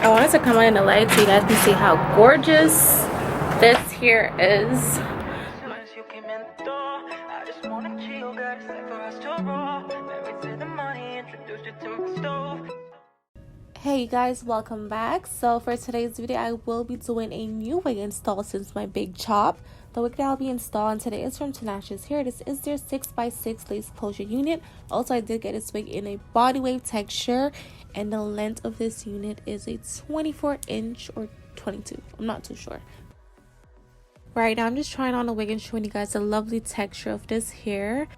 I wanted to come on in the light so you guys can see how gorgeous this hair is. Hey you guys, welcome back. So for today's video I will be doing a new wig install since my big chop. The wig that I'll be installing today is from Tinashe Hair. This is their 6x6 lace closure unit. Also I did get this wig in a body wave texture, and the length of this unit is a 24-inch or 22, I'm not too sure. Right now I'm just trying on the wig and showing you guys the lovely texture of this hair.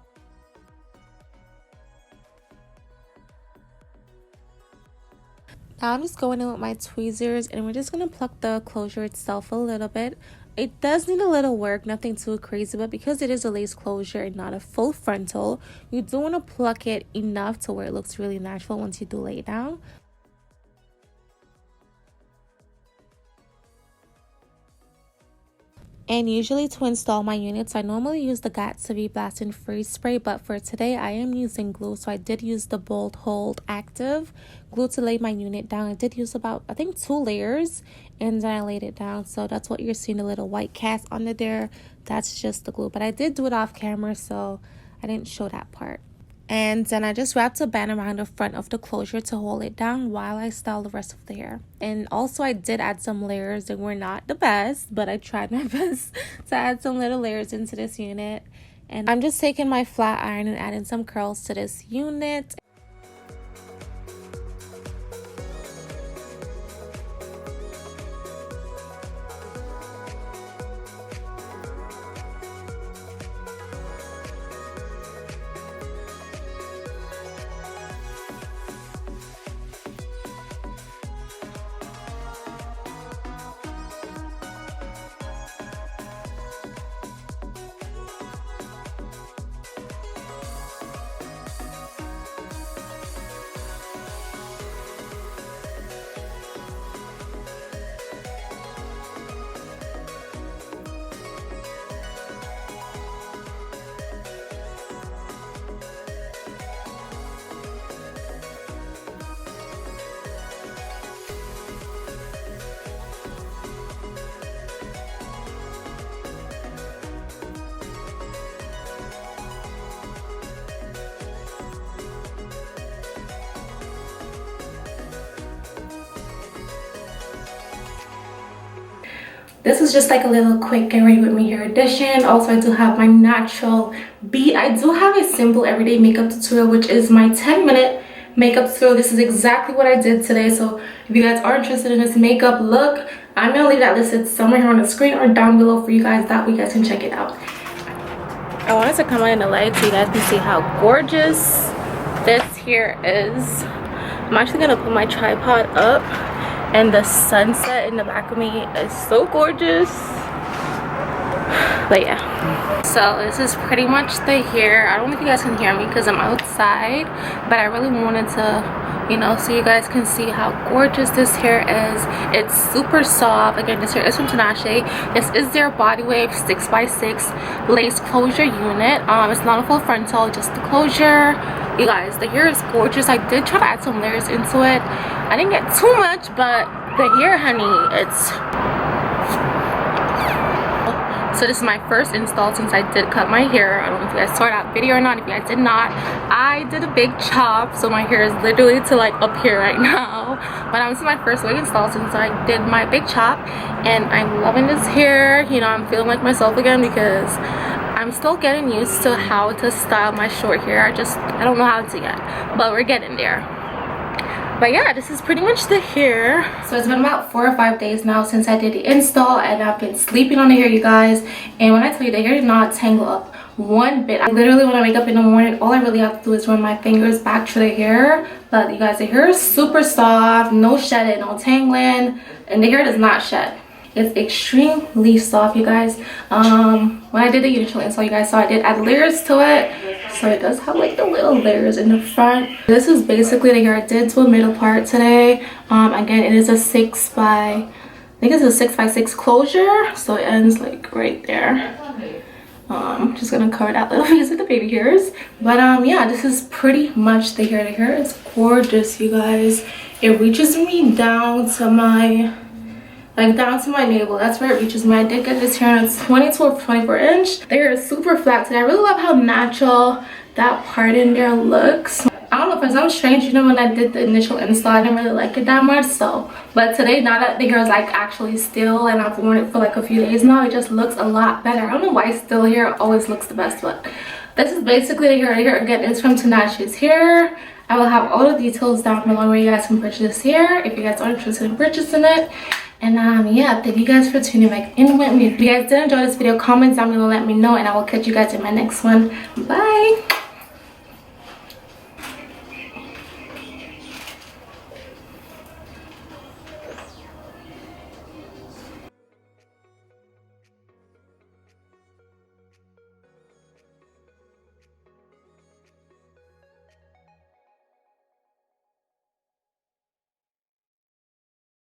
Now I'm just going in with my tweezers and we're just going to pluck the closure itself a little bit. It does need a little work, nothing too crazy, but because it is a lace closure and not a full frontal, you do want to pluck it enough to where it looks really natural once you do lay it down. And usually to install my units, I normally use the Gatsby Blast and Freeze spray, but for today I am using glue. So I did use the Bold Hold Active glue to lay my unit down. I did use about, I think, 2 layers, and then I laid it down. So that's what you're seeing, a little white cast under there. That's just the glue, but I did do it off camera, so I didn't show that part. And then I just wrapped a band around the front of the closure to hold it down while I style the rest of the hair. And also I did add some layers. They were not the best, but I tried my best to add some little layers into this unit. And I'm just taking my flat iron and adding some curls to this unit. This is just like a little quick get ready with me hair edition. Also, I do have my natural beat. I do have a simple everyday makeup tutorial, which is my 10-minute makeup tutorial. This is exactly what I did today. So if you guys are interested in this makeup look, I'm gonna leave that listed somewhere here on the screen or down below for you guys. That way you guys can check it out. I wanted to come on in the light so you guys can see how gorgeous this hair is. I'm actually gonna put my tripod up, and the sunset in the back of me is so gorgeous. But yeah, so this is pretty much the hair. I don't know if you guys can hear me because I'm outside, but I really wanted to, you know, so you guys can see how gorgeous this hair is. It's super soft. Again, this hair is from Tinashe. This is their body wave 6x6 lace closure unit. It's not a full frontal, just the closure. You guys, the hair is gorgeous. I did try to add some layers into it. I didn't get too much, but the hair, honey, it's... So this is my first install since I did cut my hair. I don't know if you guys saw that video or not. If you guys did not, I did a big chop, so my hair is literally to like up here right now. But this is my first wig install since I did my big chop, and I'm loving this hair. You know, I'm feeling like myself again because I'm still getting used to how to style my short hair. I don't know how to yet, but we're getting there. But yeah, this is pretty much the hair. So it's been about 4 or 5 days now since I did the install, and I've been sleeping on the hair, you guys. And when I tell you, the hair did not tangle up one bit. I literally, when I wake up in the morning, all I really have to do is run my fingers back through the hair. But you guys, the hair is super soft, no shedding, no tangling, and the hair does not shed. It's extremely soft, you guys. When I did the initial install, you guys saw I did add layers to it, so it does have like the little layers in the front. This is basically the hair I did to a middle part today. Again, it is a 6x, I think it's a 6x6 closure, so it ends like right there. Just gonna cover that little piece of the baby hairs. But yeah, this is pretty much the hair. The hair is gorgeous, you guys. It reaches me down to my navel. That's where it reaches me. I did get this hair, and it's 22 or 24 inch. The hair is super flat today. I really love how natural that part in there looks. I don't know, for some strange, you know, when I did the initial install, I didn't really like it that much. So, but today, now that the hair is like actually still and I've worn it for like a few days now, it just looks a lot better. I don't know why still hair always looks the best, but this is basically the hair right here. Again, it's from Tinashe's Hair. I will have all the details down below where you guys can purchase this hair if you guys are interested in purchasing it. And yeah, thank you guys for tuning back in with me. If you guys did enjoy this video, comment down below, let me know, and I will catch you guys in my next one. Bye.